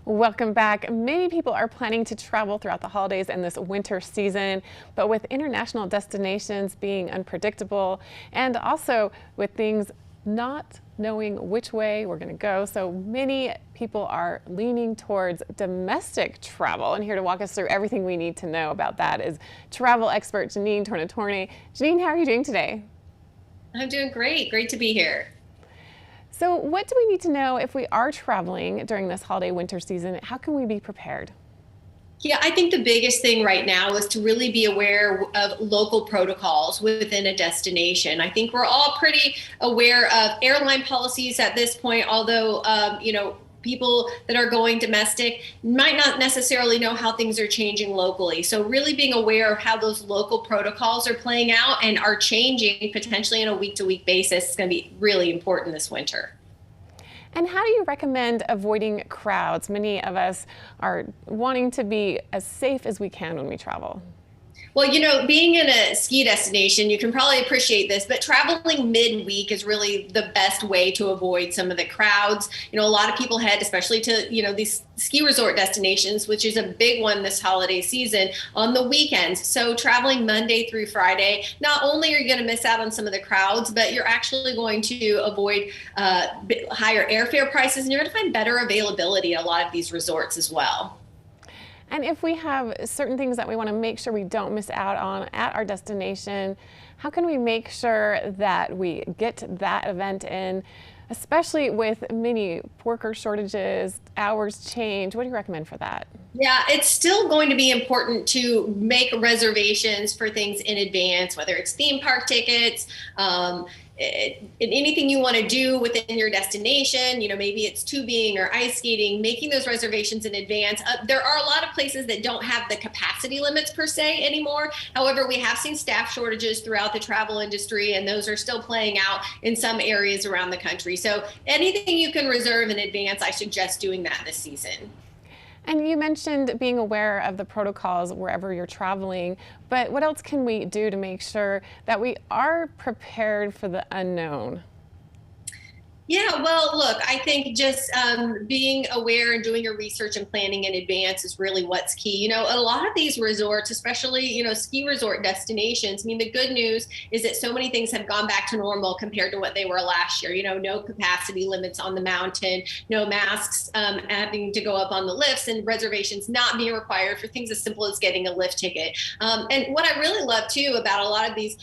Welcome back. Many people are planning to travel throughout the holidays and this winter season, but with international destinations being unpredictable and also with things not knowing which way we're going to go, so many people are leaning towards domestic travel. And here to walk us through everything we need to know about that is travel expert Jeanenne Tornatore. Jeanenne, how are you doing today? I'm doing great. Great to be here. So what do we need to know if we are traveling during this holiday winter season? How can we be prepared? Yeah, I think the biggest thing right now is to really be aware of local protocols within a destination. I think we're all pretty aware of airline policies at this point, although, people that are going domestic might not necessarily know how things are changing locally. So really being aware of how those local protocols are playing out and are changing potentially on a week-to-week basis is going to be really important this winter. And how do you recommend avoiding crowds? Many of us are wanting to be as safe as we can when we travel. Well, being in a ski destination, you can probably appreciate this, but traveling midweek is really the best way to avoid some of the crowds. A lot of people head, especially to, these ski resort destinations, which is a big one this holiday season, on the weekends. So traveling Monday through Friday, not only are you going to miss out on some of the crowds, but you're actually going to avoid higher airfare prices, and you're going to find better availability at a lot of these resorts as well. And if we have certain things that we want to make sure we don't miss out on at our destination, how can we make sure that we get that event in, especially with many worker shortages, hours change? What do you recommend for that? Yeah, it's still going to be important to make reservations for things in advance, whether it's theme park tickets, anything you want to do within your destination, maybe it's tubing or ice skating, making those reservations in advance. There are a lot of places that don't have the capacity limits per se anymore. However, we have seen staff shortages throughout the travel industry, and those are still playing out in some areas around the country. So anything you can reserve in advance, I suggest doing that this season. And you mentioned being aware of the protocols wherever you're traveling, but what else can we do to make sure that we are prepared for the unknown? Yeah, well, look, I think just being aware and doing your research and planning in advance is really what's key. A lot of these resorts, especially, ski resort destinations, the good news is that so many things have gone back to normal compared to what they were last year. No capacity limits on the mountain, no masks having to go up on the lifts, and reservations not being required for things as simple as getting a lift ticket. And what I really love, too, about a lot of these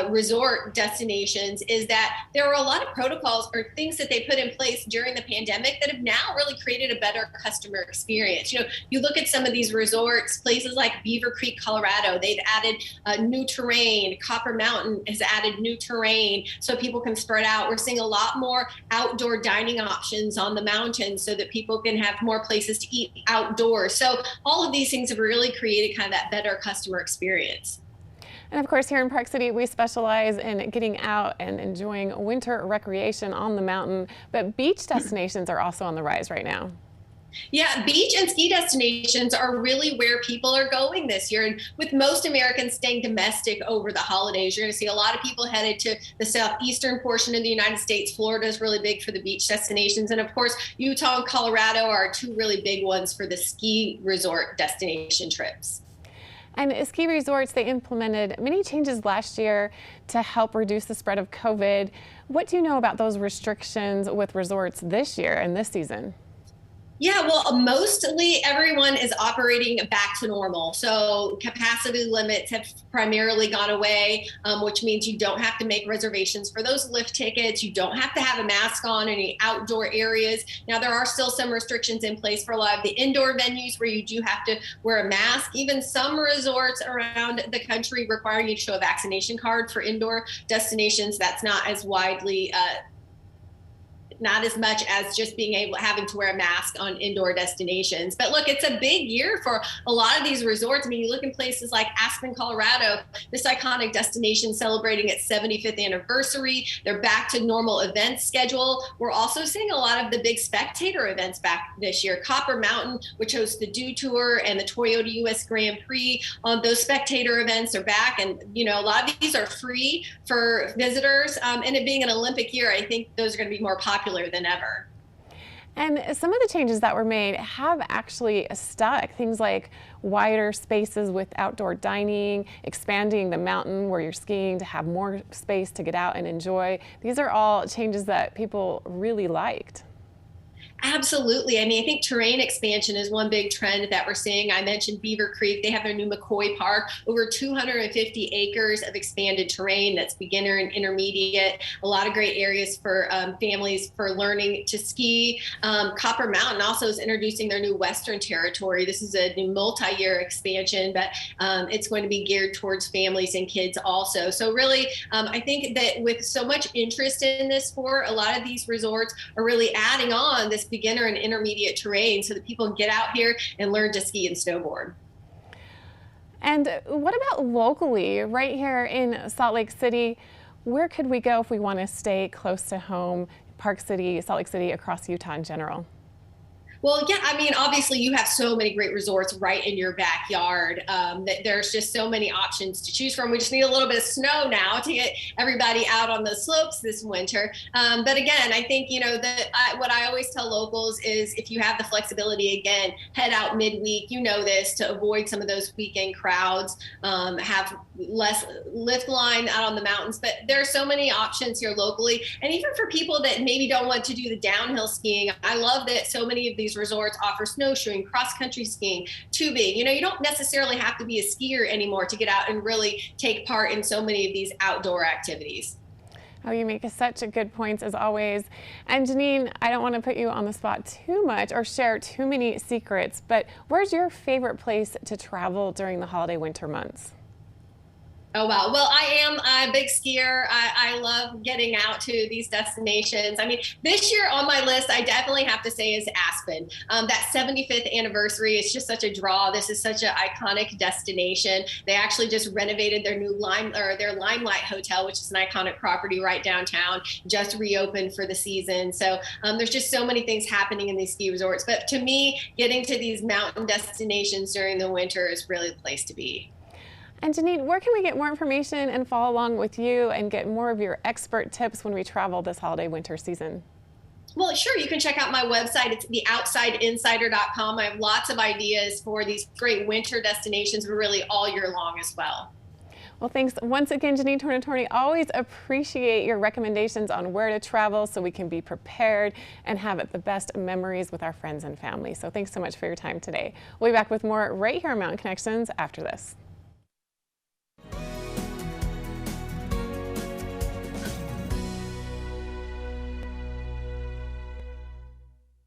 resort destinations is that there are a lot of protocols or things that they put in place during the pandemic that have now really created a better customer experience. You look at some of these resorts, places like Beaver Creek, Colorado, they've added new terrain. Copper Mountain has added new terrain so people can spread out. We're seeing a lot more outdoor dining options on the mountain so that people can have more places to eat outdoors. So all of these things have really created kind of that better customer experience. And of course, here in Park City, we specialize in getting out and enjoying winter recreation on the mountain, but beach destinations are also on the rise right now. Yeah, beach and ski destinations are really where people are going this year. And with most Americans staying domestic over the holidays, you're going to see a lot of people headed to the southeastern portion of the United States. Florida is really big for the beach destinations. And of course, Utah and Colorado are two really big ones for the ski resort destination trips. And ski resorts, they implemented many changes last year to help reduce the spread of COVID. What do you know about those restrictions with resorts this year and this season? Yeah, well, mostly everyone is operating back to normal. So capacity limits have primarily gone away, which means you don't have to make reservations for those lift tickets. You don't have to have a mask on in any outdoor areas. Now, there are still some restrictions in place for a lot of the indoor venues where you do have to wear a mask. Even some resorts around the country require you to show a vaccination card for indoor destinations. That's not as widely not as much as just having to wear a mask on indoor destinations. But look, it's a big year for a lot of these resorts. You look in places like Aspen, Colorado, this iconic destination celebrating its 75th anniversary. They're back to normal event schedule. We're also seeing a lot of the big spectator events back this year. Copper Mountain, which hosts the Dew Tour and the Toyota US Grand Prix, those spectator events are back. And, a lot of these are free for visitors. And it being an Olympic year, I think those are going to be more popular than ever. And some of the changes that were made have actually stuck. Things like wider spaces with outdoor dining, expanding the mountain where you're skiing to have more space to get out and enjoy. These are all changes that people really liked. Absolutely. I mean, I think terrain expansion is one big trend that we're seeing. I mentioned Beaver Creek. They have their new McCoy Park, over 250 acres of expanded terrain that's beginner and intermediate. A lot of great areas for families for learning to ski. Copper Mountain also is introducing their new Western Territory. This is a new multi-year expansion, but it's going to be geared towards families and kids also. So really, I think that with so much interest in this sport, a lot of these resorts are really adding on this beginner and intermediate terrain so that people can get out here and learn to ski and snowboard. And what about locally, right here in Salt Lake City? Where could we go if we want to stay close to home, Park City, Salt Lake City, across Utah in general? Well, yeah, I mean, obviously you have so many great resorts right in your backyard that there's just so many options to choose from. We just need a little bit of snow now to get everybody out on the slopes this winter. But again, I think, you know, what I always tell locals is if you have the flexibility, again, head out midweek, you know this, to avoid some of those weekend crowds, have less lift line out on the mountains. But there are so many options here locally. And even for people that maybe don't want to do the downhill skiing, I love that so many of these resorts offer snowshoeing, cross-country skiing, tubing. You know, you don't necessarily have to be a skier anymore to get out and really take part in so many of these outdoor activities. Oh, you make such good points as always. And Jeanenne, I don't want to put you on the spot too much or share too many secrets, but where's your favorite place to travel during the holiday winter months? Oh, wow. Well, I am a big skier. I love getting out to these destinations. I mean, this year on my list, I definitely have to say is Aspen. That 75th anniversary is just such a draw. This is such an iconic destination. They actually just renovated their new their Limelight Hotel, which is an iconic property right downtown, just reopened for the season. So there's just so many things happening in these ski resorts. But to me, getting to these mountain destinations during the winter is really the place to be. And Jeanenne, where can we get more information and follow along with you and get more of your expert tips when we travel this holiday winter season? Well, sure. You can check out my website. It's theoutsideinsider.com. I have lots of ideas for these great winter destinations, but really all year long as well. Well, thanks once again, Jeanenne Tornatore. Always appreciate your recommendations on where to travel so we can be prepared and have the best memories with our friends and family. So thanks so much for your time today. We'll be back with more right here on Mountain Connections after this.